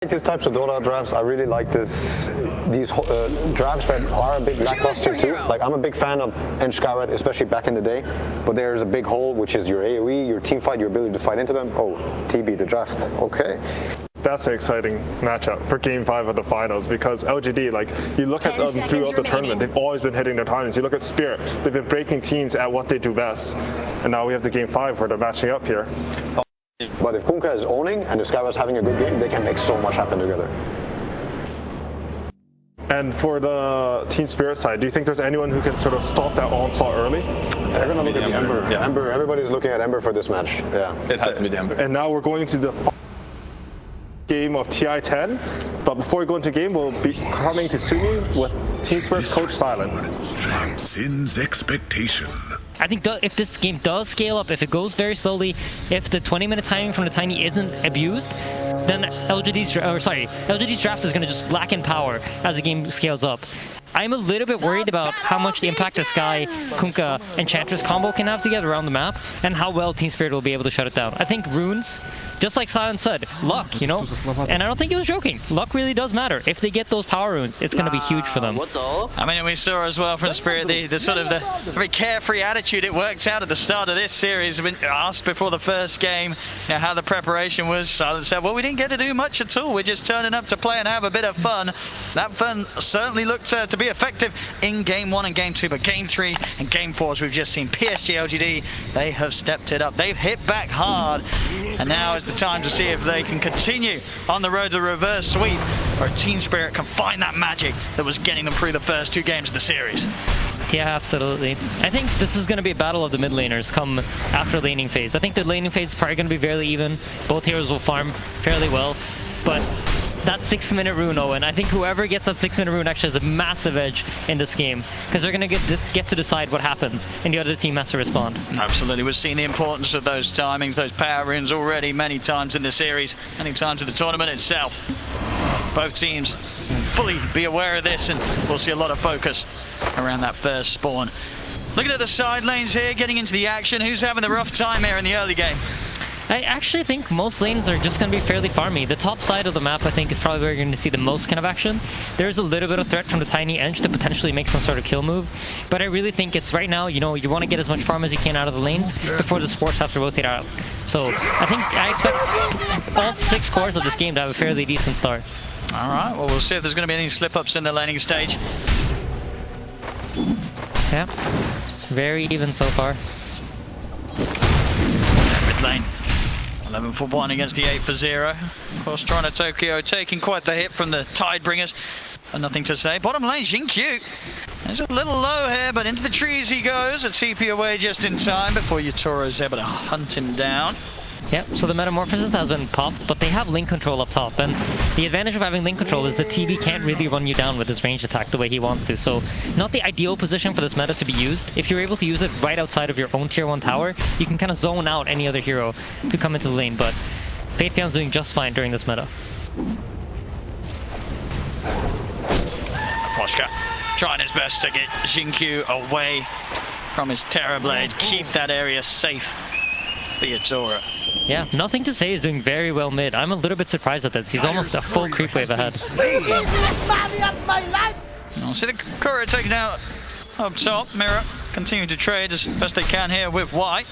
These types of Dota drafts, I really like these drafts that are a bit lackluster too. Like, I'm a big fan of skewer, especially back in the day, but there's a big hole, which is your AoE, your team fight, your ability to fight into them. Oh, TB, the draft, okay. That's an exciting matchup for Game 5 of the finals, because LGD, like, you look at them throughout the tournament, they've always been hitting their timings. You look at Spirit, they've been breaking teams at what they do best, and now we have the Game 5 where they're matching up here. But if Kunkka is owning and the Skewer is having a good game, they can make so much happen together. And for the Team Spirit side, do you think there's anyone who can sort of stop that onslaught early? They're going to look at the Ember. Yeah. Ember. Everybody's looking at Ember for this match. Yeah, it has to be the Ember. And now we're going to the game of TI10, but before we go into game, we'll be coming to Sumi with Team Spirit's coach Silent. Transcends expectation. I think if this game does scale up, if it goes very slowly, if the 20-minute timing from the Tiny isn't abused, then LGD's draft is going to just lack in power as the game scales up. I'm a little bit worried about how much the impact the Sky, Kunkka, Enchantress combo can have together around the map, and how well Team Spirit will be able to shut it down. I think runes, just like Silent said, luck, you know? And I don't think he was joking. Luck really does matter. If they get those power runes, it's going to be huge for them. What's all? I mean, we saw as well from Spirit the sort of the very carefree attitude it worked out at the start of this series. When asked before the first game, you know, how the preparation was, Silent said, well, we didn't get to do much at all. We're just turning up to play and have a bit of fun. That fun certainly looked to be effective in Game 1 and Game 2, but Game 3 and Game 4, as we've just seen, PSG LGD, they have stepped it up. They've hit back hard, and now is the time to see if they can continue on the road to the reverse sweep, or Team Spirit can find that magic that was getting them through the first 2 games of the series. Yeah, absolutely. I think this is going to be a battle of the mid laners come after laning phase. I think the laning phase is probably going to be fairly even. Both heroes will farm fairly well, but that 6-minute rune, Owen, I think whoever gets that 6-minute rune actually has a massive edge in this game, because they're going to get to decide what happens, and the other team has to respond. Absolutely, we've seen the importance of those timings, those power runes already many times in the series, many times in the tournament itself. Both teams fully be aware of this, and we'll see a lot of focus around that first spawn. Looking at the side lanes here, getting into the action, who's having the rough time here in the early game? I actually think most lanes are just going to be fairly farmy. The top side of the map, I think, is probably where you're going to see the most kind of action. There's a little bit of threat from the Tiny edge to potentially make some sort of kill move, but I really think it's right now, you know, you want to get as much farm as you can out of the lanes before the sports have to rotate out. So I expect all 6 cores of this game to have a fairly decent start. All right, well, we'll see if there's going to be any slip-ups in the laning stage. Yeah, it's very even so far. Mid lane. 11 for 1 against the 8 for 0. Of course, Toronto Tokyo taking quite the hit from the Tidebringers. And nothing to say. Bottom lane, Jinkyu. He's a little low here, but into the trees he goes. A TP away just in time before Yatoro is able to hunt him down. Yep, so the Metamorphosis has been popped, but they have link control up top, and the advantage of having link control is the TB can't really run you down with his ranged attack the way he wants to, so not the ideal position for this meta to be used. If you're able to use it right outside of your own tier 1 tower, you can kind of zone out any other hero to come into the lane, but Faithion's doing just fine during this meta. Poshka trying his best to get Jinkyu away from his Terrorblade, keep that area safe for Yatoro. Yeah, nothing to say is doing very well mid. I'm a little bit surprised at this. He's almost a full creep wave ahead. I'll see the courier taken out up top. Mirror continuing to trade as best they can here with White.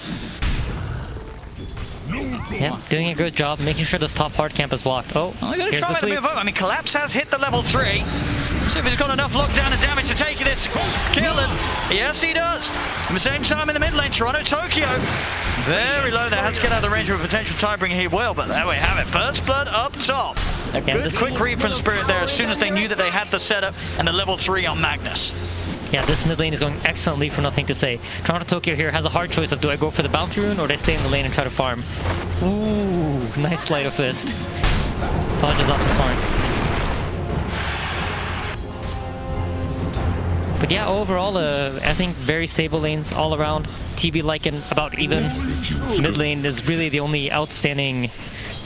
Yeah, doing a good job making sure this top hard camp is blocked. Oh, well, they're going to try to move up. I mean, Collapse has hit the level 3. See if he's got enough lockdown and damage to take this kill, and yes, he does. At the same time in the mid lane, Toronto Tokyo very low there, has to get out of the range of a potential Tidebringer. He will, but there we have it. First blood up top. A good quick read from Spirit there as soon as they knew that they had the setup and the level 3 on Magnus. Yeah, this mid lane is going excellently for nothing to say. Toronto Tokyo here has a hard choice of do I go for the bounty rune or do I stay in the lane and try to farm. Ooh, nice sleight of fist. Dodges off the farm. But yeah, overall, I think very stable lanes all around. TB Lycan about even. Mid lane is really the only outstanding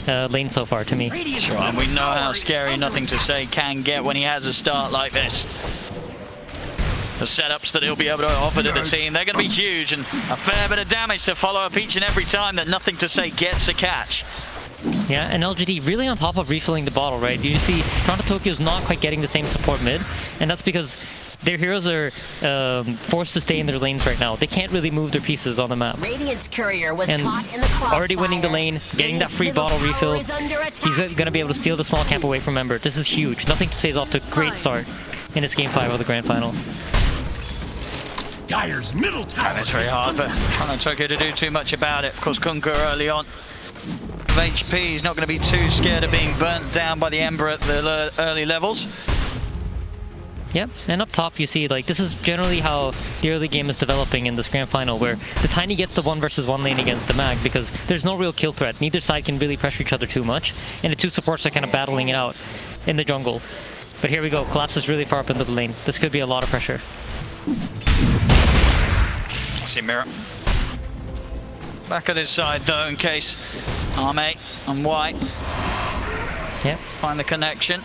lane so far to me. Sure, and we know how scary Nothing to Say can get when he has a start like this. The setups that he'll be able to offer to the team, they're going to be huge, and a fair bit of damage to follow up each and every time that Nothing to Say gets a catch. Yeah, and LGD really on top of refilling the bottle, right? You see Toronto Tokyo's not quite getting the same support mid, and that's because their heroes are forced to stay in their lanes right now. They can't really move their pieces on the map. Radiant's courier was And caught in the crossfire. already winning the lane, getting that free bottle refill. He's going to be able to steal the small camp away from Ember. This is huge. Nothing to say is off to a great start in this game 5 of the grand final. Dyer's middle tower. It's very hard for Toronto Tokyo to do too much about it. Of course, Kunka early on. Of HP, he's not going to be too scared of being burnt down by the Ember at the early levels. Yep, and up top you see, like, this is generally how the early game is developing in this grand final, where the Tiny gets the 1 versus 1 lane against the Mag because there's no real kill threat. Neither side can really pressure each other too much, and the two supports are kind of battling it out in the jungle. But here we go, Collapse is really far up into the lane. This could be a lot of pressure. See Mirror. Back at his side though, in case Arme and White Yep. find the connection.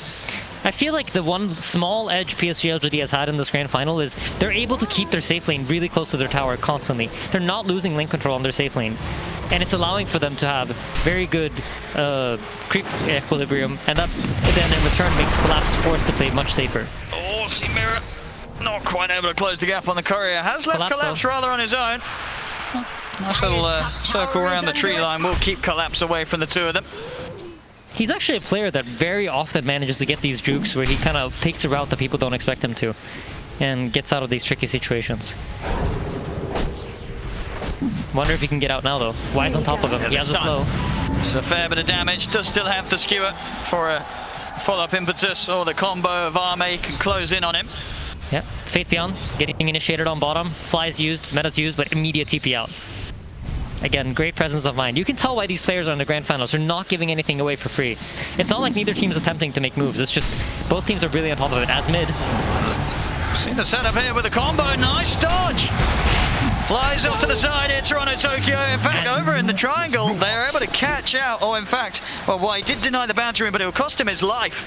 I feel like the one small edge PSG LGD has had in this grand final is they're able to keep their safe lane really close to their tower constantly. They're not losing lane control on their safe lane. And it's allowing for them to have very good creep equilibrium, and that then in return makes Collapse forced to play much safer. Oh, see Mirror not quite able to close the gap on the courier. Has left Collapse rather on his own. Nice little circle around the tree line will keep Collapse away from the two of them. He's actually a player that very often manages to get these jukes where he kind of takes a route that people don't expect him to and gets out of these tricky situations. Wonder if he can get out now though. Wise on top of him. He has a slow. It's a fair bit of damage. Does still have the skewer for a follow-up impetus, or the combo of Arme can close in on him. Yep. Fate Beyond getting initiated on bottom. Flies used, meta's used, but immediate TP out. Again, great presence of mind. You can tell why these players are in the grand finals. They're not giving anything away for free. It's not like neither team is attempting to make moves. It's just both teams are really on top of it. As mid. See the setup here with the combo. Nice dodge. Flies off to the side here, Toronto Tokyo. In fact, over in the triangle, they're able to catch out. Or in fact, well, White did deny the bounty ring, but it will cost him his life.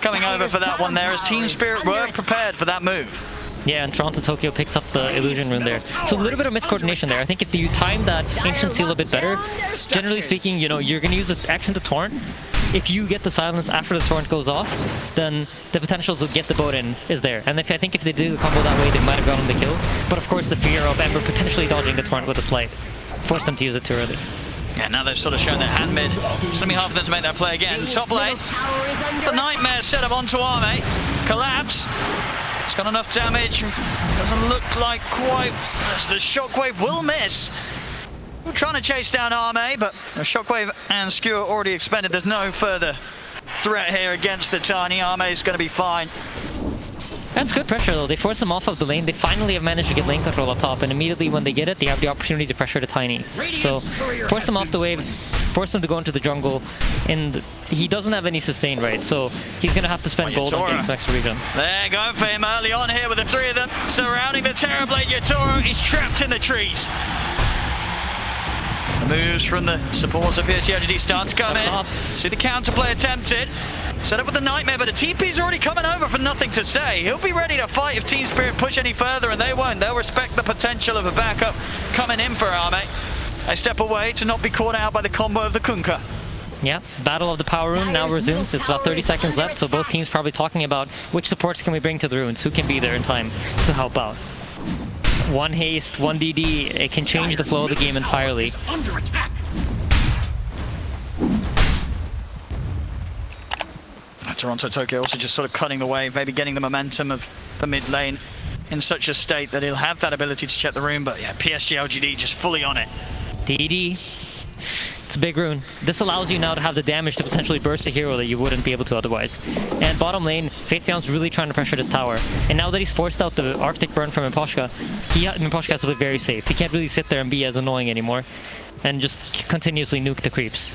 Coming over for that one there as Team Spirit were prepared for that move. Yeah, and Toronto Tokyo picks up the illusion rune there. So a little bit of miscoordination there. I think if you time that Ancient Seal a bit better, generally speaking, you know, you're going to use an X into Torrent. If you get the silence after the Torrent goes off, then the potential to get the boat in is there. And I think if they did the combo that way, they might have gotten the kill. But of course, the fear of Ember potentially dodging the Torrent with a slight forced them to use it too early. Yeah, now they've sort of shown their hand mid. It's going to be hard for them to make that play again. Top lane, the Nightmare set up onto Arme. Collapse. It's got enough damage. Doesn't look like quite. The Shockwave will miss. We're trying to chase down Arme, but the Shockwave and Skewer already expended. There's no further threat here against the Tiny. Arme is going to be fine. That's good pressure though. They force them off of the lane. They finally have managed to get lane control up top, and immediately when they get it, they have the opportunity to pressure the Tiny. So force them off the wave, force them to go into the jungle, and he doesn't have any sustain, right? So he's going to have to spend gold on Games Max Regen. They're going for him early on here with the three of them surrounding the Terrorblade. Yatoro is trapped in the trees. The moves from the supports of PSG LGD start to come in. See the counterplay attempted. Set up with the Nightmare, but the TP's already coming over for nothing to say. He'll be ready to fight if Team Spirit push any further, and they won't. They'll respect the potential of a backup coming in for Arme. They step away to not be caught out by the combo of the Kunka. Yeah, Battle of the Power Rune now resumes. It's about 30 seconds left, so both teams probably talking about which supports can we bring to the runes, who can be there in time to help out. One haste, one DD, it can change the flow of the game entirely. Under attack. Toronto Tokyo also just sort of cutting the wave, maybe getting the momentum of the mid lane in such a state that he'll have that ability to check the rune, but yeah, PSG LGD just fully on it. DD, it's a big rune. This allows you now to have the damage to potentially burst a hero that you wouldn't be able to otherwise. And bottom lane, Fate Beyond's really trying to pressure this tower. And now that he's forced out the Arctic Burn from Imposhka, Imposhka has to play very safe. He can't really sit there and be as annoying anymore and just continuously nuke the creeps.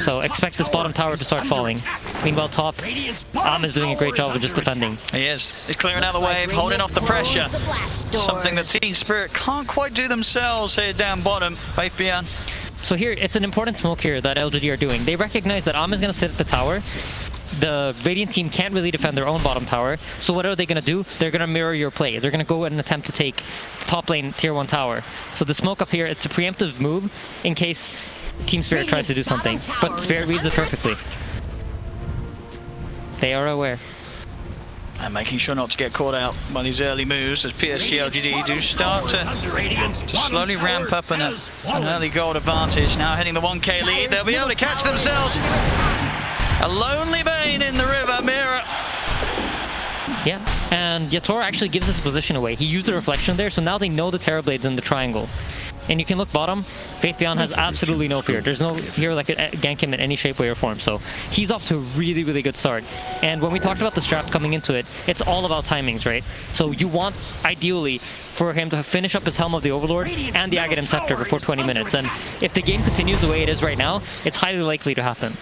So expect this bottom tower to start falling. Meanwhile top, is doing a great job of just defending. He is. He's clearing out the wave, holding off the pressure. Something that Team Spirit can't quite do themselves here down bottom. Faith Beyond. So here, it's an important smoke here that LGD are doing. They recognize that is going to sit at the tower. the Radiant team can't really defend their own bottom tower, so what are they going to do? They're going to mirror your play. They're going to go and attempt to take top lane tier 1 tower. So the smoke up here, it's a preemptive move in case Team Spirit tries to do something, but Spirit reads it perfectly. They are aware. And making sure not to get caught out by these early moves as PSG LGD do start to slowly ramp up an early gold advantage. Now hitting the 1k lead, they'll be able to catch themselves. A lonely Bane in the river, Mira. Yeah, and Yator actually gives his position away. He used the reflection there, so now they know the Terrorblade's in the triangle. And you can look bottom, Faith Beyond has absolutely no fear. There's no hero that could gank him in any shape, way, or form. So he's off to a really, really good start. And when we talked about the strat coming into it, it's all about timings, right? So you want, ideally, for him to finish up his Helm of the Overlord and the Aghanim Scepter before 20 minutes. And if the game continues the way it is right now, it's highly likely to happen.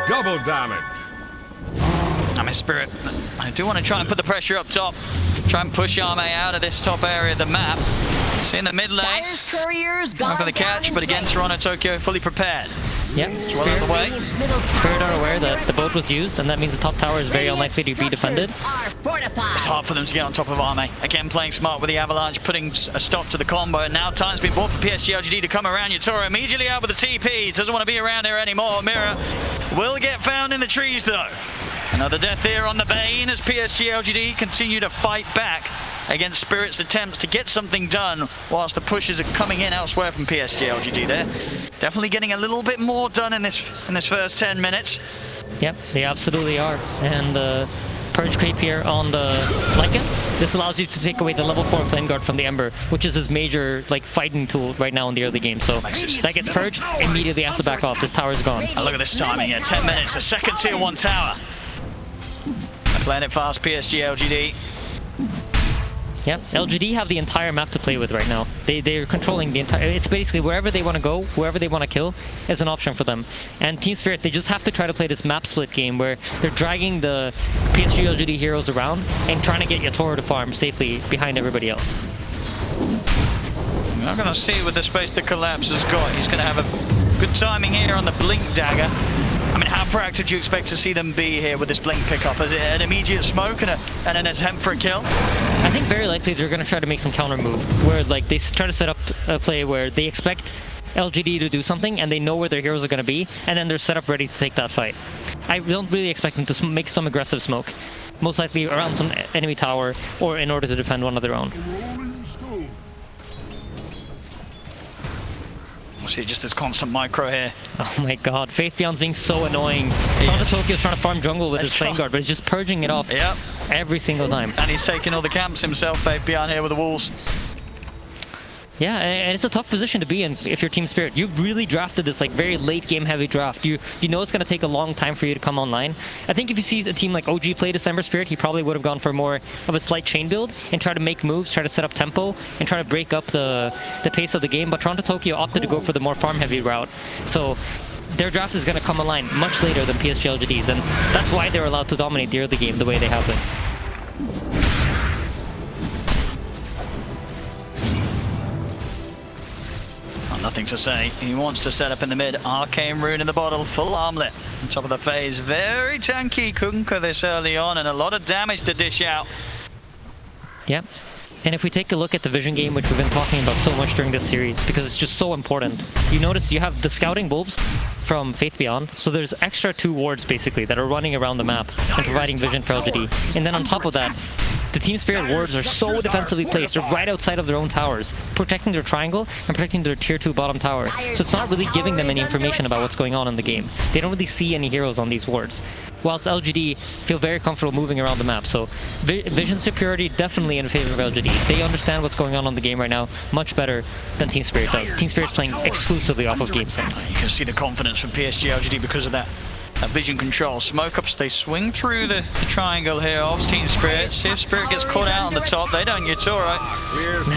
Double damage. I'm a Spirit. I do want to try and put the pressure up top. Try and push Arme out of this top area of the map. See in the mid lane. Not for the catch, but again, Toronto Tokyo fully prepared. Yep, Spirit are aware that the boat was used, and that means the top tower is very unlikely to be defended. It's hard for them to get on top of Arme. Again, playing smart with the Avalanche, putting a stop to the combo, and now time's been bought for PSG LGD to come around. Yatora immediately out with the TP. Doesn't want to be around here anymore. Mira will get found in the trees, though. Another death here on the Bane as PSG LGD continue to fight back against Spirit's attempts to get something done whilst the pushes are coming in elsewhere from PSG LGD there. Definitely getting a little bit more done in this first 10 minutes. Yep, they absolutely are. And the Purge creep here on the Lycan. This allows you to take away the level 4 Flame Guard from the Ember, which is his major fighting tool right now in the early game. So that gets purged, immediately has to back off. This tower's gone. And look at this timing here, 10 minutes, a second tier 1 tower. Playing it fast, PSG LGD. Yeah, LGD have the entire map to play with right now. They're controlling the entire... It's basically wherever they want to go, wherever they want to kill, is an option for them. And Team Spirit, they just have to try to play this map split game where they're dragging the PSG LGD heroes around and trying to get Yator to farm safely behind everybody else. We're not going to see with the space that Collapse has got. He's going to have a good timing here on the Blink Dagger. I mean, how proactive do you expect to see them be here with this Blink pickup? Is it an immediate smoke and an attempt for a kill? I think very likely they're going to try to make some counter move, where they try to set up a play where they expect LGD to do something and they know where their heroes are going to be, and then they're set up ready to take that fight. I don't really expect them to make some aggressive smoke, most likely around some enemy tower or in order to defend one of their own. We'll see just this constant micro here. Oh my god, Faith Beyond's being so annoying. Toronto Tokyo's trying to farm jungle with his Flame Guard, but he's just purging it off every single time. And he's taking all the camps himself, Faith Beyond here with the walls. Yeah, and it's a tough position to be in if you're Team Spirit. You've really drafted this very late game heavy draft. You know it's going to take a long time for you to come online. I think if you see a team like OG play December Spirit, he probably would have gone for more of a slight chain build and try to make moves, try to set up tempo, and try to break up the pace of the game. But Toronto Tokyo opted to go for the more farm heavy route. So their draft is going to come online much later than PSG LGD's, and that's why they're allowed to dominate the early game the way they have been. Nothing to say. He wants to set up in the mid. Arcane Rune in the bottle. Full armlet. On top of the phase. Very tanky Kunkka this early on, and a lot of damage to dish out. Yep. And if we take a look at the vision game, which we've been talking about so much during this series, because it's just so important, you notice you have the scouting bulbs from Faith Beyond, so there's extra 2 wards basically that are running around the map and providing vision for LGD. And then on top of that, the Team Spirit wards are so defensively placed. They're right outside of their own towers, protecting their triangle and protecting their tier 2 bottom tower. So it's not really giving them any information about what's going on in the game. They don't really see any heroes on these wards. Whilst LGD feel very comfortable moving around the map. So vision superiority definitely in favor of LGD. They understand what's going on in the game right now much better than Team Spirit does. Team Spirit's playing exclusively off of game sense. You can see the confidence from PSG LGD because of that vision control. Smoke ups, they swing through the triangle here of Team Spirit. See if Spirit gets caught out on the top. They don't. Yatora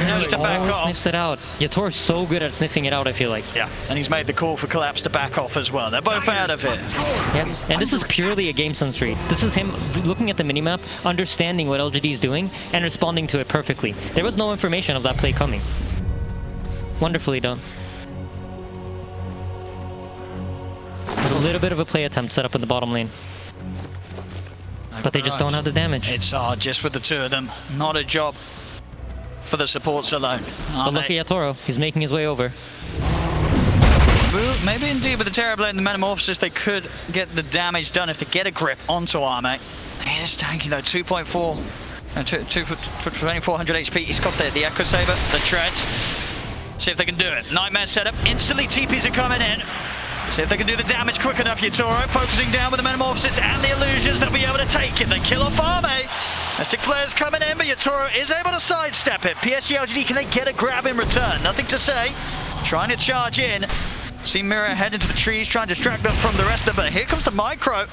knows to back off. Sniffs it out. Yatora's so good at sniffing it out, I feel like. Yeah, and he's made the call for Collapse to back off as well. They're both out of it. Yeah, and this is purely a game sense read. This is him looking at the minimap, understanding what LGD is doing, and responding to it perfectly. There was no information of that play coming. Wonderfully done. little bit of a play attempt set up in the bottom lane. But they just don't have the damage. It's hard just with the two of them. Not a job for the supports alone. But look at Yatoro. He's making his way over. Maybe indeed with the Terrorblade and the Metamorphosis they could get the damage done if they get a grip onto Arme. He is tanky though, 2.4, 2400 HP. He's got the Echo Saber, the treads. See if they can do it. Nightmare setup, instantly TPs are coming in. See if they can do the damage quick enough. Yatoro focusing down with the Metamorphosis and the illusions. They'll be able to take it. They kill off Arme. Mystic Flare's coming in, but Yatoro is able to sidestep it. PSG LGD, can they get a grab in return? Nothing to say. Trying to charge in. See Mira head into the trees, trying to distract them from the rest of it. Here comes the micro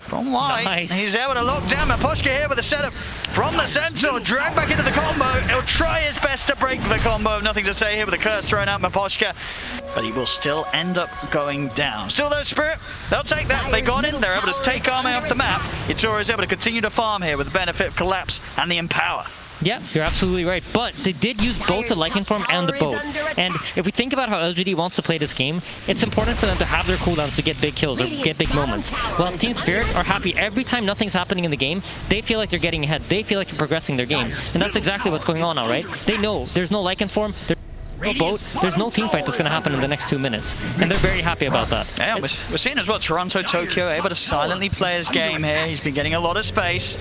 from White. Nice. He's able to lock down Miposhka here with a setup from the Centaur. Drag back into the combo. He'll try his best to break the combo. Nothing to say here with the curse thrown out Miposhka. But he will still end up going down. Still though, Spirit, they'll take that. They got in. They're able to take Arme off the map. Yatoro is able to continue to farm here with the benefit of Collapse and the Empower. Yeah, you're absolutely right. But they did use both the Lycan form and the bow. And if we think about how LGD wants to play this game, it's important for them to have their cooldowns to get big kills or get big moments. While Team Spirit are happy every time nothing's happening in the game, they feel like they're getting ahead. They feel like they're progressing their game. And that's exactly what's going on now, right? They know there's no Lycan form, there's no boat, there's no team fight that's going to happen in the next 2 minutes. And they're very happy about that. Yeah, we're seeing as well Toronto, Tokyo able to silently play his game here. He's been getting a lot of space.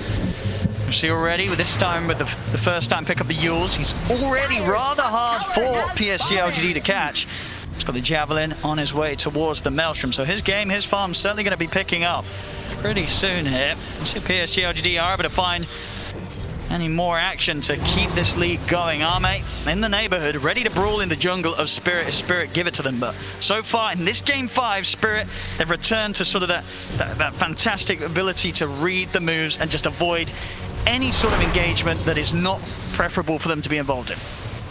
You see already with this time with the first time pick up the Yules, he's already rather hard for PSG LGD to catch. He's got the Javelin on his way towards the Maelstrom, so his game, his farm's certainly going to be picking up pretty soon here. Let's see if PSG LGD are able to find any more action to keep this lead going. Arme in the neighborhood, ready to brawl in the jungle of Spirit. If Spirit give it to them, but so far in this game 5, Spirit, they've returned to sort of that fantastic ability to read the moves and just avoid any sort of engagement that is not preferable for them to be involved in.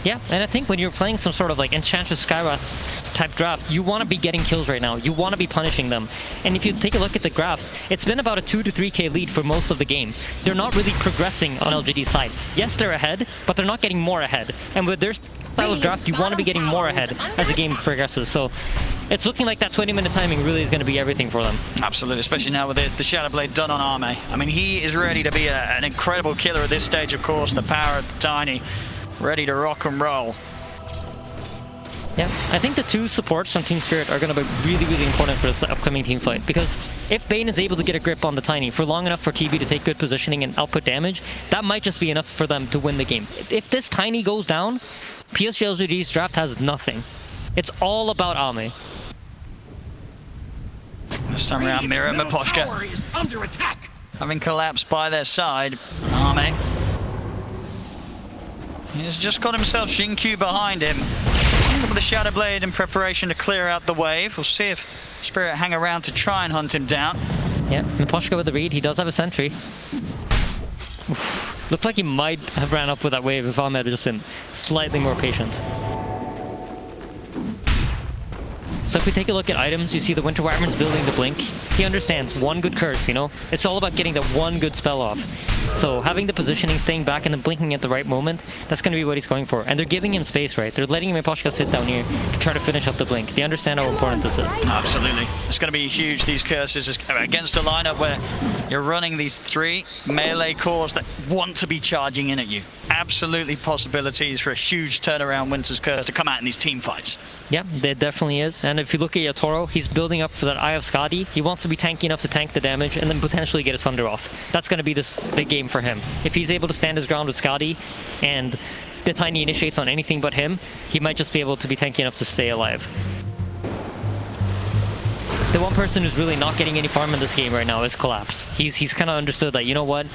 Yeah, and I think when you're playing some sort of like Enchantress Skywrath type draft, you want to be getting kills right now. You want to be punishing them. And if you take a look at the graphs, it's been about a 2 to 3k lead for most of the game. They're not really progressing on LGD's side. Yes, they're ahead, but they're not getting more ahead. And with their style of draft, you want to be getting more ahead as the game progresses. So it's looking like that 20-minute timing really is going to be everything for them. Absolutely, especially now with the Shadow Blade done on Arme. I mean, he is ready to be an incredible killer at this stage, of course. The power of the Tiny, ready to rock and roll. Yeah, I think the two supports from Team Spirit are going to be really, really important for this upcoming team fight. Because if Bane is able to get a grip on the Tiny for long enough for TB to take good positioning and output damage, that might just be enough for them to win the game. If this Tiny goes down, PSG LGD's draft has nothing. It's all about Arme. This time around, Mira and Miposhka is under attack. Having collapsed by their side, Arme. He's just got himself Xinkyu behind him. With the Shadow Blade in preparation to clear out the wave. We'll see if Spirit hang around to try and hunt him down. Yeah, Miposhka with the read. He does have a sentry. Oof. Looked like he might have ran up with that wave if Ahmed had just been slightly more patient. So if we take a look at items, you see the Winter Wyvern's building the Blink. He understands one good curse, you know? It's all about getting that one good spell off. So having the positioning, staying back and then blinking at the right moment, that's going to be what he's going for. And they're giving him space, right? They're letting Miposhka sit down here to try to finish up the Blink. They understand how important this is. Absolutely. It's going to be huge, these curses, against a lineup where you're running these 3 melee cores that want to be charging in at you. Absolutely possibilities for a huge turnaround Winter's Curse to come out in these team fights. Yeah, there definitely is. And if you look at Yatoro, he's building up for that Eye of Skadi. He wants to be tanky enough to tank the damage and then potentially get a Sunder off. That's going to be this big game for him. If he's able to stand his ground with Skadi and the Tiny initiates on anything but him, he might just be able to be tanky enough to stay alive. The one person who's really not getting any farm in this game right now is Collapse. He's kind of understood that, you know what,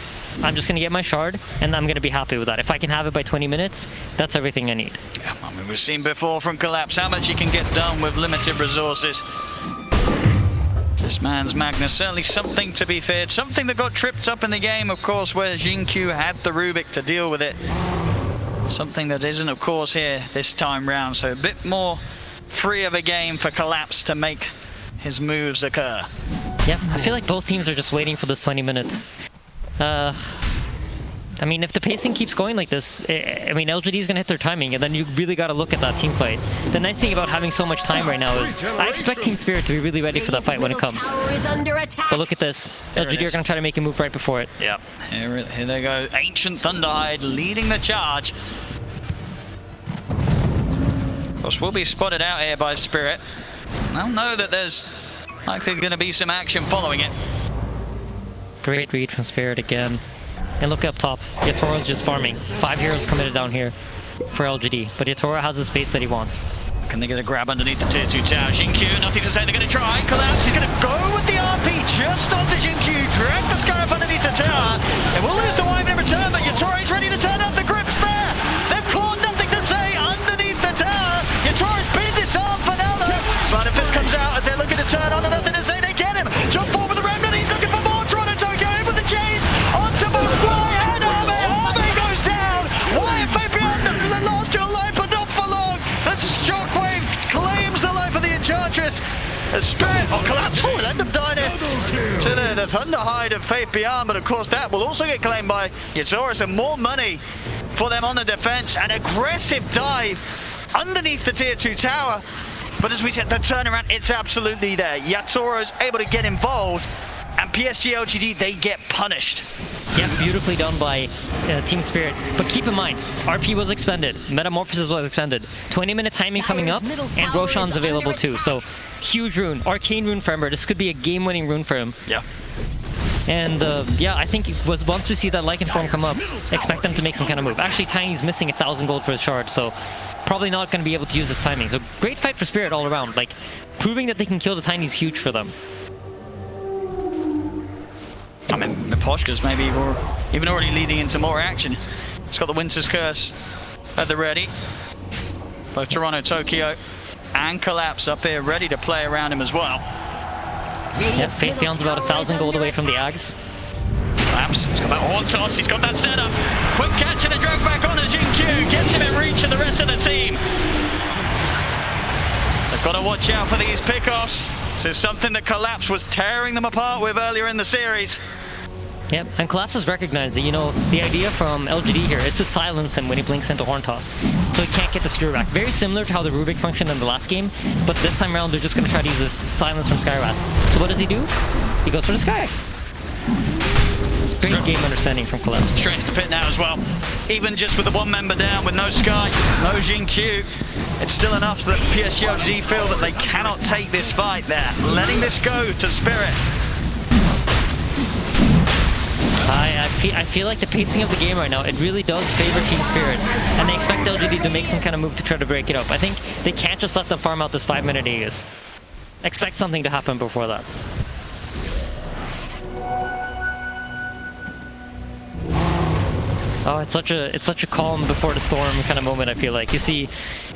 I'm just going to get my shard and I'm going to be happy with that. If I can have it by 20 minutes, that's everything I need. Yeah, I mean, we've seen before from Collapse how much he can get done with limited resources. This man's Magnus, certainly something to be feared. Something that got tripped up in the game, of course, where Xinkyu had the Rubik to deal with it. Something that isn't, of course, here this time round. So a bit more free of a game for Collapse to make his moves occur. Yeah, I feel like both teams are just waiting for this 20 minutes. I mean, if the pacing keeps going like this, I mean, LGD is going to hit their timing, and then you really got to look at that team fight. The nice thing about having so much time right now is I expect Team Spirit to be really ready for that fight when it comes. But look at this. LGD are going to try to make a move right before it. Yep. Here they go. Ancient Thunderhide leading the charge. Of course, we'll be spotted out here by Spirit. They'll know that there's likely going to be some action following it. Great read from Spirit again. And look up top. Yatoro's just farming. 5 heroes committed down here for LGD. But Yatoro has the space that he wants. Can they get a grab underneath the tier 2 tower? Jinkyu, nothing to say, they're going to try. Collapse, he's going to go with the RP just onto Jinkyu. Drag the Scarab underneath the tower. They will lose the Wyvern in return, but Yatoro's ready to turn up. The grip's there. They've clawed, nothing to say underneath the tower. Yatoro's pinned his arm for now though. Sleight of Fist comes out as they're looking to turn on, and nothing to say. They get him. Jump forward with the Remnant. He's looking for more. Toronto Tokyo in with the chains. Onto both Y and Arme. Arme goes down. Y and Fabian lost your life, but not for long. That's Shockwave claims the life of the Enchantress. A Spirit or Collapse will end up dying to the Thunderhide of Faith Beyond, but of course that will also get claimed by Yatoro, so more money for them on the defense. An aggressive dive underneath the tier 2 tower, but as we said, the turnaround, it's absolutely there. Yatoro's able to get involved, and PSG LGD, they get punished. Yeah, beautifully done by Team Spirit. But keep in mind, RP was expended, Metamorphosis was expended, 20-minute timing coming up, and Roshan's available too. So, huge rune, Arcane rune for Ember. This could be a game-winning rune for him. Yeah. And yeah, I think it was once we see that Lycan form come up, expect them to make some kind of move. Actually, Tiny's missing 1,000 gold for his shard, so probably not going to be able to use his timing. So great fight for Spirit all around. Like, proving that they can kill the Tiny is huge for them. I mean, Miposhka's maybe even already leading into more action. He's got the Winter's Curse at the ready. Both Toronto, Tokyo, and Collapse up here ready to play around him as well. Yeah, Faith Beyond's about 1,000 gold away from the Ags. Collapse, he's got that horn toss, he's got that setup. Quick catch and a drag back on to Jinkyu. Gets him in reach of the rest of the team. They've got to watch out for these pickoffs. This is something that Collapse was tearing them apart with earlier in the series. Yep, and Collapse has recognized that, you know, the idea from LGD here is to silence him when he blinks into Horn Toss, so he can't get the skewer back. Very similar to how the Rubik functioned in the last game, but this time around they're just going to try to use this silence from Skywrath. So what does he do? He goes for the Sky. Great game understanding from Collapse. Straight into the pit now as well. Even just with the one member down, with no Sky, no Jinkyu, it's still enough that PSG LGD feel that they cannot take this fight there. Letting this go to Spirit. I feel like the pacing of the game right now, it really does favor Team Spirit, and they expect LGD to make some kind of move to try to break it up. I think they can't just let them farm out this 5-minute Aegis. Expect something to happen before that. Oh, it's such a calm before the storm kind of moment, I feel like. You see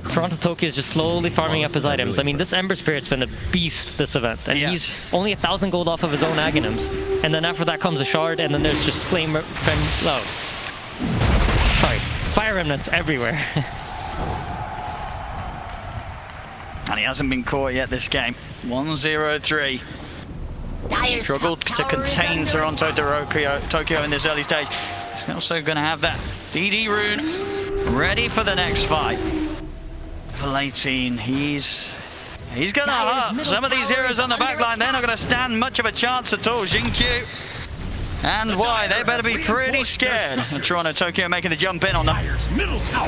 Toronto Tokyo is just slowly farming up his items. I mean, this Ember Spirit's been a beast this event, and he's only 1,000 gold off of his own Aghanims. And then after that comes a shard, and then there's just fire remnants everywhere. And he hasn't been caught yet this game. 1-0-3. Struggled to contain Toronto Tokyo in this early stage. He's also going to have that DD rune ready for the next fight. Palatine, he's going to hurt some of these heroes on the back line. They're not going to stand much of a chance at all. Jinkyu and Y, they better be pretty scared. And Toronto Tokyo making the jump in on them.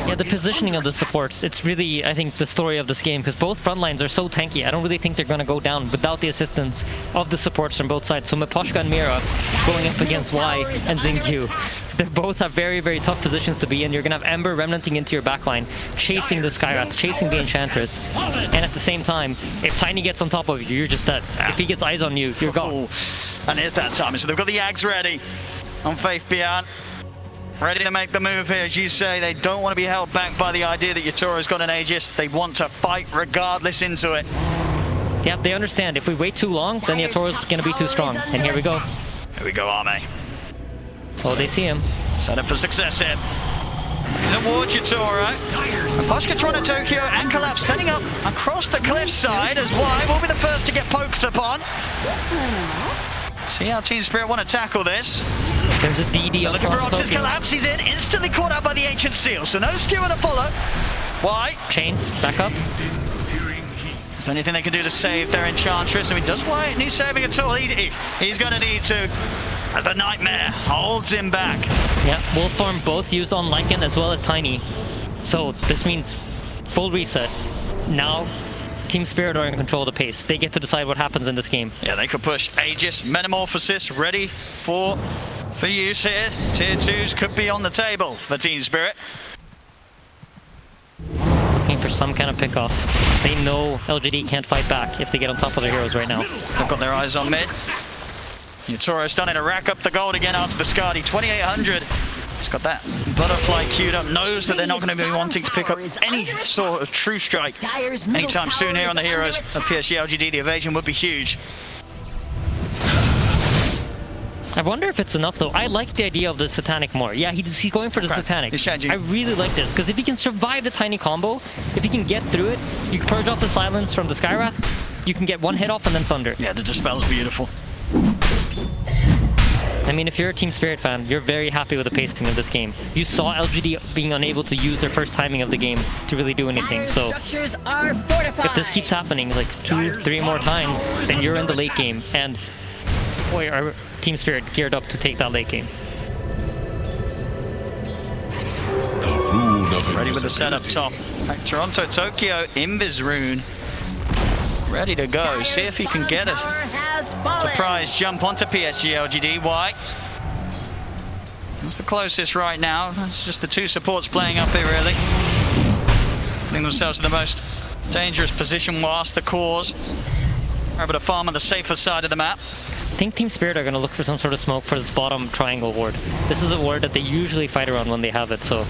Yeah, the positioning of the supports, it's really, I think, the story of this game, because both front lines are so tanky. I don't really think they're going to go down without the assistance of the supports from both sides. So Miposhka and Mira going up against Y and Jinkyu. They both have very, very tough positions to be in. You're going to have Ember remnanting into your backline, chasing the Skywrath, chasing the Enchantress. And at the same time, if Tiny gets on top of you, you're just dead. If he gets eyes on you, you're gone. And here's that time. So they've got the Ags ready on Faith Beyond. Ready to make the move here, as you say. They don't want to be held back by the idea that Yatoro's got an Aegis. They want to fight regardless into it. Yep, they understand. If we wait too long, then Yatoro's going to be too strong. And here we go. Here we go, Arme. Oh, they see him. Set up for success here. Towards Yatoro. Miposhka, Toronto, Tokyo, and Collapse setting up across the cliffside as Y will be the first to get poked upon. See how Team Spirit want to tackle this. There's a DD on Looking for options. Tokyo. Collapse. He's in. Instantly caught out by the Ancient Seal. So no skewer to follow. Why? Chains, back up. Is there anything they can do to save their Enchantress? I mean, does Wyatt need saving at all? He's going to need to, as the Nightmare holds him back. Yeah, Wolf Form both used on Lycan as well as Tiny. So this means full reset. Now, Team Spirit are in control of the pace. They get to decide what happens in this game. Yeah, they could push Aegis, Metamorphosis, ready for use here. Tier 2s could be on the table for Team Spirit. Looking for some kind of pickoff. They know LGD can't fight back if they get on top of their heroes right now. They've got their eyes on mid. Utoro starting to rack up the gold again after the Skadi. 2,800. He's got that butterfly queued up. Knows that they're not going to be wanting to pick up any sort of true strike anytime soon here on the heroes of PSG LGD. The evasion would be huge. I wonder if it's enough though. I like the idea of the Satanic more. Yeah, he's going for the Satanic. I really like this, because if he can survive the Tiny combo, if he can get through it, you purge off the silence from the Skywrath, you can get one hit off and then Sunder. Yeah, the Dispel's beautiful. I mean, if you're a Team Spirit fan, you're very happy with the pacing of this game. You saw LGD being unable to use their first timing of the game to really do anything, so if this keeps happening like 2-3 more times, then you're in the late game, and boy, are Team Spirit geared up to take that late game. Ready with the set up top. Back Toronto, Tokyo, Invis Rune. Ready to go. See if he can get a surprise jump onto PSG LGD. Why? That's the closest right now. It's just the two supports playing up here, really. Putting themselves in the most dangerous position whilst the cores are able to farm on the safer side of the map. I think Team Spirit are going to look for some sort of smoke for this bottom triangle ward. This is a ward that they usually fight around when they have it, so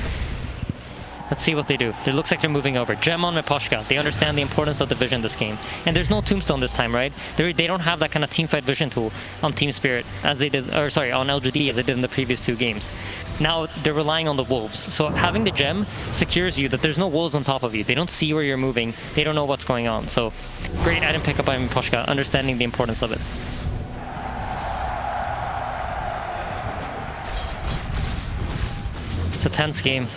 let's see what they do. It looks like they're moving over. Gem on Miposhka. They understand the importance of the vision this game. And there's no Tombstone this time, right? They don't have that kind of teamfight vision tool on Team Spirit as they did, or sorry, on LGD as they did in the previous 2 games. Now they're relying on the wolves. So having the gem secures you that there's no wolves on top of you. They don't see where you're moving. They don't know what's going on. So great item pickup by Miposhka, understanding the importance of it. It's a tense game.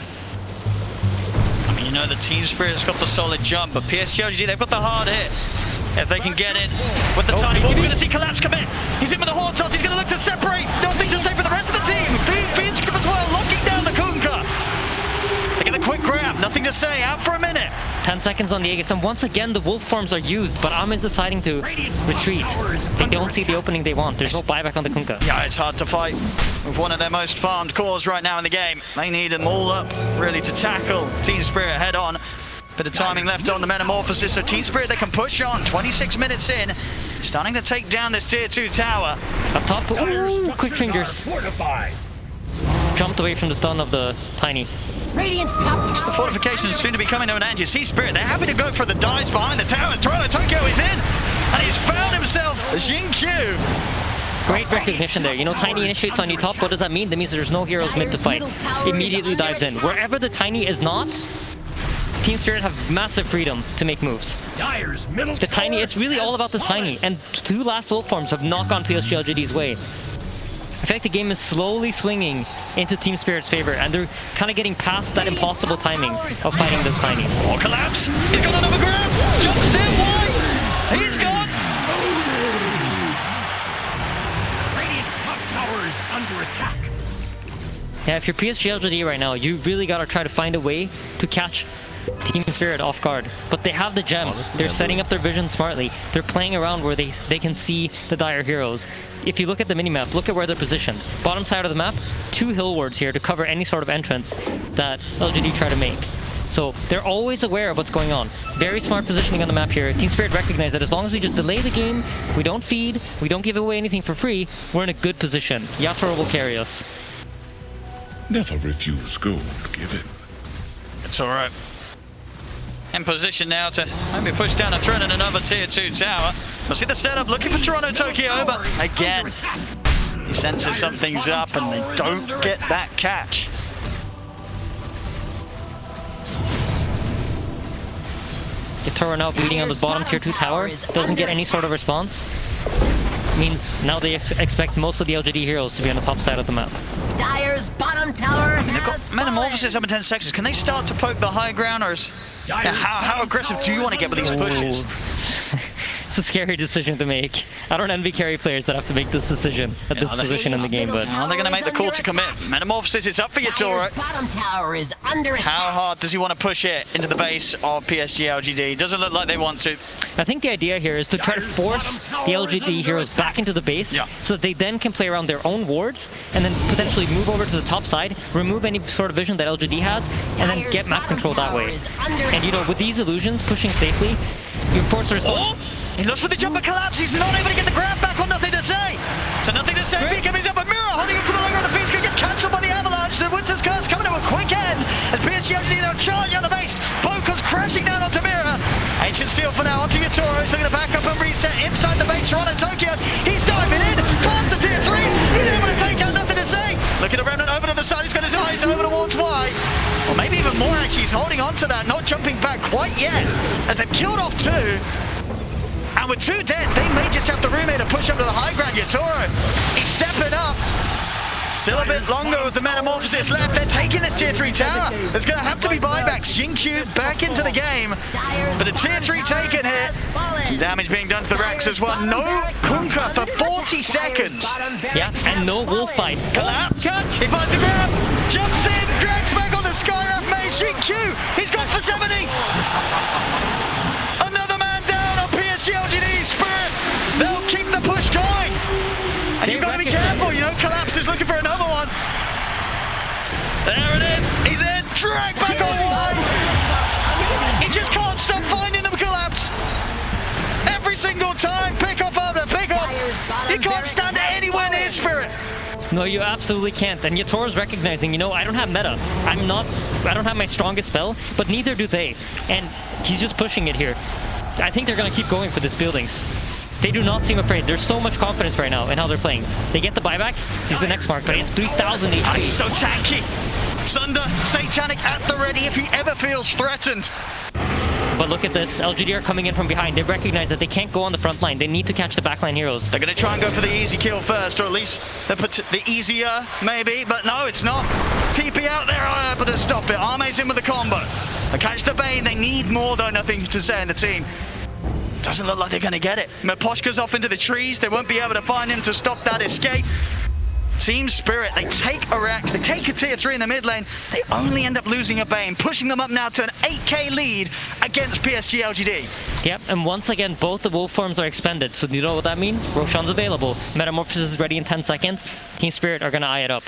I mean, you know the Team Spirit's got the solid jump, but PSG LGD, they've got the hard hit. If they can get in with the tiny ball, we're going to see Collapse come in. He's in with the Horde Toss, he's going to look to separate. Nothing to say for the rest of the team. Beans as well, locking down the Kunkka. They get a quick grab, nothing to say, out for a minute. 10 seconds on the Aegis, and once again the wolf forms are used, but Am is deciding to retreat. They don't see the opening they want. There's no buyback on the Kunkka. Yeah, it's hard to fight with one of their most farmed cores right now in the game. They need them all up, really, to tackle Team Spirit head on. Bit of timing left on the Metamorphosis, so Team Spirit, they can push on. 26 minutes in, starting to take down this tier 2 tower. Up top, ooh, quick fingers. Jumped away from the stun of the Tiny. The fortification is soon to be coming to an end. You see Spirit, they're happy to go for the dives behind the towers. Toronto Tokyo is in, and he's found himself Jinkyu. Great recognition there. You know, Tiny initiates on you top. What does that mean? That means there's no heroes mid to fight. Immediately dives in. Wherever the Tiny is not, Team Spirit have massive freedom to make moves. The Tiny, it's really all about the Tiny, and 2 last wolf forms have not gone PSG LGD's way. I feel like the game is slowly swinging into Team Spirit's favor, and they're kind of getting past that impossible timing of fighting this Tiny. Oh, Collapse! He's got another grab! Jumps in, why? He's gone! Radiant's top tower is under attack. Yeah, if you're PSG LGD right now, you really gotta try to find a way to catch Team Spirit off guard. But they have the gem. They're setting up their vision smartly. They're playing around where they can see the dire heroes. If you look at the minimap, look at where they're positioned. Bottom side of the map, 2 hill wards here to cover any sort of entrance that LGD try to make. So they're always aware of what's going on. Very smart positioning on the map here. Team Spirit recognize that as long as we just delay the game, we don't feed, we don't give away anything for free, we're in a good position. Yatoro will carry us. Never refuse gold given. It's alright. In position now to maybe push down a threat in another tier 2 tower. We'll see the setup, looking for Toronto Tokyo, but again, he senses something's up and they don't get that catch. Yatoro now bleeding on the bottom tier 2 tower, doesn't get any sort of response. means now they expect most of the LGD heroes to be on the top side of the map. Dire's bottom tower They've got has Metamorphosis up in 10 seconds. Can they start to poke the high ground, or is, how aggressive do you want to get with these pushes? It's a scary decision to make. I don't envy carry players that have to make this decision at this position in the game, but... Are they going to make the call to commit? Metamorphosis is up for Yatoro. bottom tower is under attack. How hard does he want to push it into the base of PSG LGD? Doesn't look like they want to. I think the idea here is to try to force the LGD heroes back into the base so that they then can play around their own wards and then potentially move over to the top side, remove any sort of vision that LGD has, and then get map control that way. And you know, with these illusions pushing safely, you force the response. He looks for the jumper collapse. He's not able to get the grab back on Nothing to Say. So Nothing to Say. Beacon is up a mirror, holding him for the longer of the feed. Gets cancelled by the avalanche. The Winter's Curse coming to a quick end. As PSG LGD now charging on the base. Poe comes crashing down onto Mirror. Ancient Seal for now onto Yatoro. He's looking to back up and reset inside the base. Toronto Tokyo. He's diving in. Past the tier 3s. He's able to take out Nothing to Say. Looking around and over to the side. He's got his eyes over towards Y. Or maybe even more actually. He's holding on to that. Not jumping back quite yet. As they've killed off 2. And with 2 dead, they may just have the room here to push up to the high ground. Yatoro, he's stepping up. Still a bit longer with the Metamorphosis left. They're taking this tier 3 tower. There's going to have to be buybacks. Jinkyu back into the game. But a tier 3 taken here. Some damage being done to the Rex as well. No Kunkka for 40 seconds. Yeah, and no wolf fight. Collapse. He finds a grab. Jumps in. Drags back on the Skywrath Mage. Jinkyu, he's gone for 70. LGD Spirit, they'll keep the push going. And you've got to be careful, you know, Collapse is looking for another one. There it is, he's in, drag back on one. He just can't stop finding them, Collapse. Every single time, pick off after pick off. You can't stand anywhere near Spirit. No, you absolutely can't. And Yatoro's recognizing, you know, I don't have meta. I don't have my strongest spell, but neither do they. And he's just pushing it here. I think they're going to keep going for these buildings. They do not seem afraid. There's so much confidence right now in how they're playing. They get the buyback. He's the next mark, but he has 3,000 HP. He's so tanky. Sunder, Satanic at the ready if he ever feels threatened. But look at this. LGD are coming in from behind. They recognize that they can't go on the front line. They need to catch the backline heroes. They're going to try and go for the easy kill first, or at least they put the easier, maybe. But no, it's not. TP out there are able to stop it. Arme's in with the combo. They catch the Bane. They need more, though. Nothing to say in the team. Doesn't look like they're going to get it. Maposhka's off into the trees. They won't be able to find him to stop that escape. Team Spirit, they take a Rex, they take a tier 3 in the mid lane. They only end up losing a Bane, pushing them up now to an 8k lead against PSG LGD. Yep, and once again, both the wolf forms are expended. So you know what that means? Roshan's available. Metamorphosis is ready in 10 seconds. Team Spirit are going to eye it up.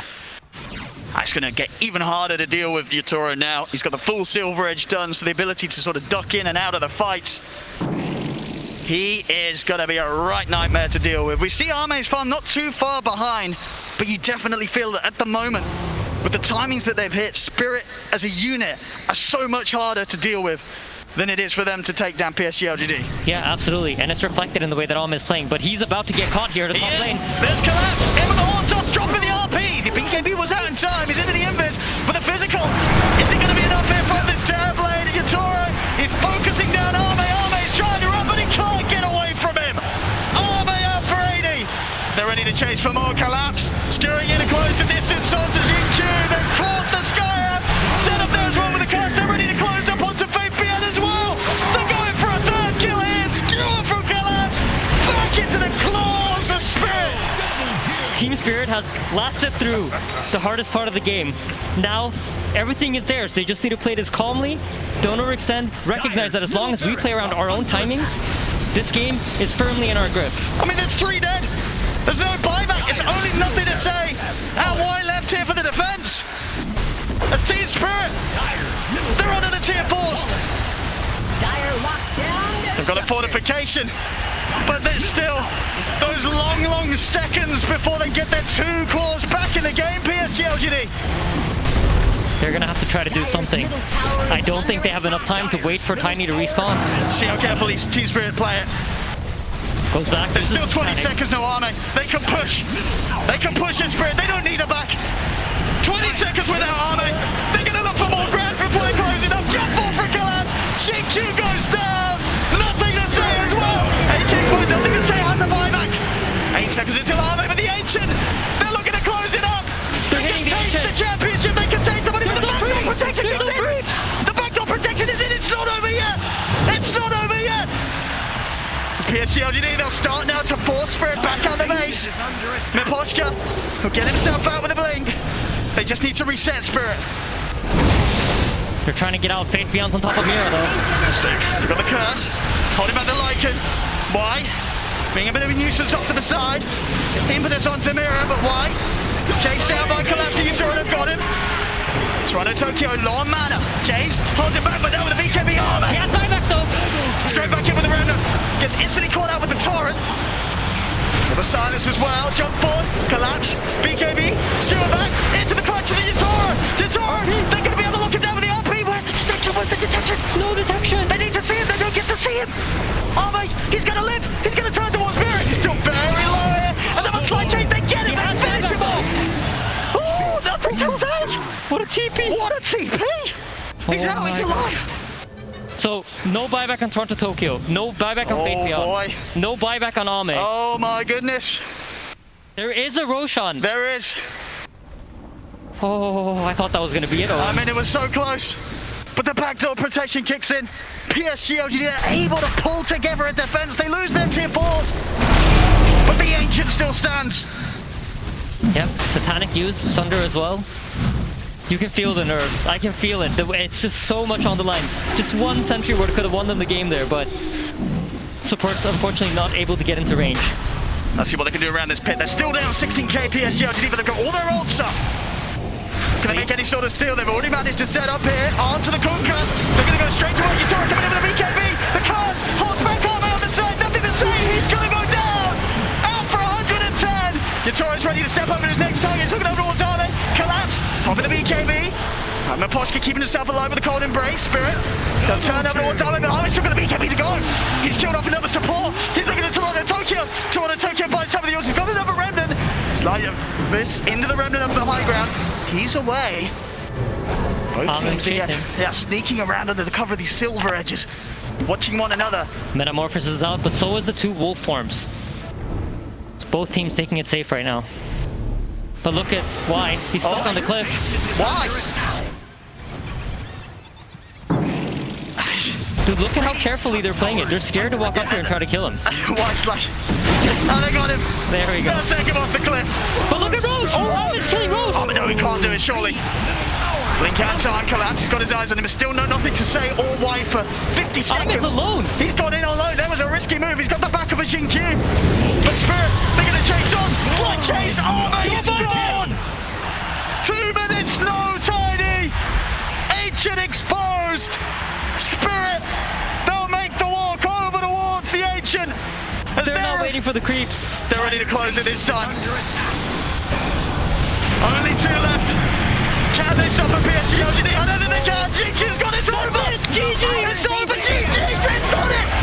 It's going to get even harder to deal with Yatoro now. He's got the full Silver Edge done, so the ability to sort of duck in and out of the fights. He is going to be a right nightmare to deal with. We see Arme's farm not too far behind, but you definitely feel that at the moment, with the timings that they've hit, Spirit as a unit are so much harder to deal with than it is for them to take down PSG LGD. Yeah, absolutely, and it's reflected in the way that Arme is playing, but he's about to get caught here at the top lane. There's Collapse, in with the horn toss, dropping the RP. The BKB was out in time, he's into the invis for the physical. Is it going to be enough here for this Terrorblade? Yatoro is focusing down Arme. Arme's trying to run, but he can't get away from him. Arme out for 80. They're ready to chase for more. Collapse, skewering in to close the distance onto Jinkyu. They've caught the Skywrath. Set up there as well with the curse. They're ready to close up onto Fabian as well. They're going for a third kill here. Skewer from Collapse. Back into the claws of Spirit. Team Spirit has lasted through the hardest part of the game. Now, everything is theirs. They just need to play this calmly, don't overextend, recognize that as long as we play around our own timings, this game is firmly in our grip. I mean, there's 3 dead. There's no buyback. It's only Nothing to Say. And Y left here for the defense. That's Team Spirit. They're under the tier 4s. They've got a fortification. But there's still those long seconds before they get their 2 claws back in the game, PSG LGD. They're going to have to try to do something. I don't think they have enough time to wait for Tiny to respawn. See how carefully Team Spirit play it. Goes back. There's still 20 seconds, no Arme. They can push. They can push in Spirit. They don't need a back. 20 seconds without Arme. They're going to look for more ground before they close it up. Jump ball for Collapse. Jinkyu goes down. Nothing to Say as well. A checkpoint, Nothing to Say has a buyback. 8 Seconds until Army with the Ancient. They're looking to close it up. They can taste the championship. They can taste the money. But the backdoor protection is in. The backdoor protection is in. It's not over yet. It's not over yet. PSG LGD, they'll start now to force Spirit back out the base. Miposhka will get himself out with a blink. They just need to reset Spirit. They're trying to get out. Faith Beyond's on top of Mira though. They've got the curse. Holding back the Lycan. Why? Being a bit of a nuisance off to the side. Impetus onto Mira, but why? He's chased down by Collapse. You sort of got him. Toronto Tokyo, low on mana. James holds it back, but now with the BKB armor. He has buyback though. Straight back in with the Remnant. Gets instantly caught out with the Torrent. With the silence as well. Jump forward. Collapse. BKB. Skewer back. Into the clutch of the Yatora. Yatora. They're going to be able to lock him down with the RP. Where's the detection? Where's the detection? No detection. They need to see him. They don't get to see him. Army. He's going to live. He's going to turn towards Spirit. He's still very low here. And then a slide chain. They get him. They finish him off. Oh, nothing till then. What a TP. What a TP. He's out. He's alive. So, no buyback on Toronto Tokyo, no buyback on Faith Beyond, boy. no buyback on Ame. Oh my goodness. There is a Roshan. There is. Oh, I thought that was going to be it. I mean, it was so close. But the backdoor protection kicks in. PSG LGD are able to pull together a defense. They lose their tier 4s. But the Ancient still stands. Yep, Satanic used Sunder as well. You can feel the nerves. I can feel it. It's just so much on the line. Just one sentry word could have won them the game there, but support's unfortunately not able to get into range. Let's see what they can do around this pit. They're still down 16k PSG LGD, but they've got all their ults up. It's going to make any sort of steal. They've already managed to set up here onto the Kunkka. They're going to go straight to Yatora coming in with the BKB. The cards holds back Arme on the side. Nothing to say. He's going to go down. Out for 110. Yatora's ready to step over his next target. He's looking over towards Arme. Collapse. Popping the BKB. Miposhka keeping himself alive with a cold embrace. Spirit. They'll turn over towards Arme, but Arme's still got the BKB to go. He's killed off another support. He's looking at Toronto Tokyo. Toronto Tokyo by the top of the ults. He's got another Remnant. Slide this into the Remnant of the high ground. He's away. Yeah, sneaking around under the cover of these silver edges. Watching one another. Metamorphosis is out, but so is the two wolf forms. It's both teams taking it safe right now. But look at why. He's stuck on the cliff. Why? Dude, look at how carefully they're playing it. They're scared to walk up here and try to kill him. Why slash? Oh, they got him. There we go. They'll take him off the cliff. But look at Roche! Oh, he's killing Roche! Oh, no, he can't do it, surely. Blink out time, Collapse. He's got his eyes on him. Still nothing to say or why for 50 seconds. Ame's alone. He's gone in alone. That was a risky move. He's got the back of a Jin Q. But Spirit, they're going to chase on. Slide chase. Oh, mate, it's gone. 2 minutes, no Tiny. Ancient exposed. Spirit, they'll make the walk over towards the Ancient. They're not waiting for the creeps. They're ready to close it this time. Only 2 left. Can they stop a PSG LGD? I don't think they can. GQ's got it. It's over. GG. It's over. GG. They've got it.